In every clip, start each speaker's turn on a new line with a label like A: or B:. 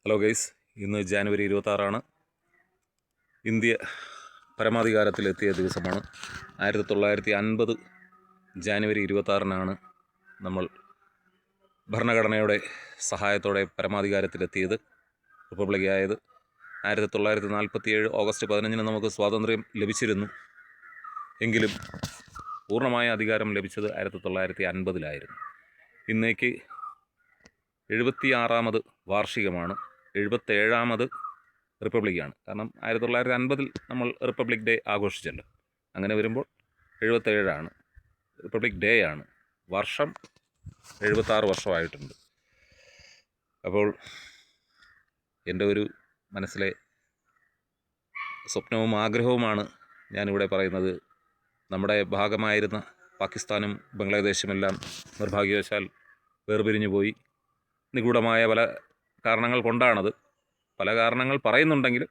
A: Hello guys, ഇന്ന് January 26 India പരമാധികാരത്തിലെത്തിയ ദിവസമാണ്. 1950 ജാനുവരി 26 നമ്മൾ ഭരണഘടനയുടെ സഹായത്തോടെ പരമാധികാരത്തിലെത്തിയത്, റിപ്പബ്ലിക്കായത്. 1947 ഓഗസ്റ്റ് 15 നമുക്ക് സ്വാതന്ത്ര്യം ലഭിച്ചിരുന്നു. എങ്കിലും പൂർണ്ണമായ അധികാരം ലഭിച്ചത് 1950 ഇന്നേക്ക് 76ാമത് വാർഷികമാണ്. 77ാമത് റിപ്പബ്ലിക്കാണ്. കാരണം 1950 നമ്മൾ റിപ്പബ്ലിക് ഡേ ആഘോഷിച്ചല്ലോ. അങ്ങനെ വരുമ്പോൾ 77 റിപ്പബ്ലിക് ഡേ ആണ്. വർഷം 76 വർഷമായിട്ടുണ്ട്. അപ്പോൾ എൻ്റെ ഒരു മനസ്സിലെ സ്വപ്നവും ആഗ്രഹവുമാണ് ഞാനിവിടെ പറയുന്നത്. നമ്മുടെ ഭാഗമായിരുന്ന പാകിസ്ഥാനും ബംഗ്ലാദേശുമെല്ലാം നിർഭാഗ്യവശാൽ വേർപിരിഞ്ഞു പോയി. നിഗൂഢമായ പല കാരണങ്ങൾ കൊണ്ടാണത്. പല കാരണങ്ങൾ പറയുന്നുണ്ടെങ്കിലും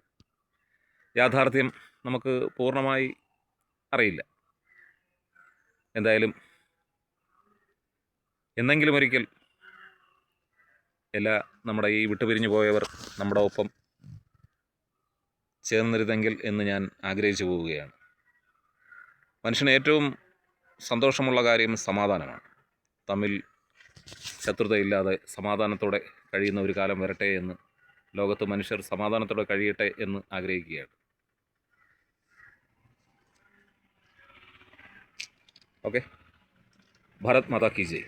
A: യാഥാർത്ഥ്യം നമുക്ക് പൂർണ്ണമായി അറിയില്ല. എന്തായാലും എന്നെങ്കിലും ഒരിക്കൽ നമ്മുടെ ഈ വിട്ടുപിരിഞ്ഞു പോയവർ നമ്മുടെ ഒപ്പം ചേർന്നിരുന്നെങ്കിൽ എന്ന് ഞാൻ ആഗ്രഹിച്ചു പോവുകയാണ്. മനുഷ്യന് ഏറ്റവും സന്തോഷമുള്ള കാര്യം സമാധാനമാണ്. തമ്മിൽ ശത്രുതയില്ലാതെ സമാധാനത്തോടെ കഴിയുന്ന ഒരു കാലം വരട്ടെ എന്ന്, ലോകത്ത് മനുഷ്യർ സമാധാനത്തോടെ കഴിയട്ടെ എന്ന് ആഗ്രഹിക്കുകയാണ്. ഓക്കെ, ഭാരത് മാതാ കി ജയ്.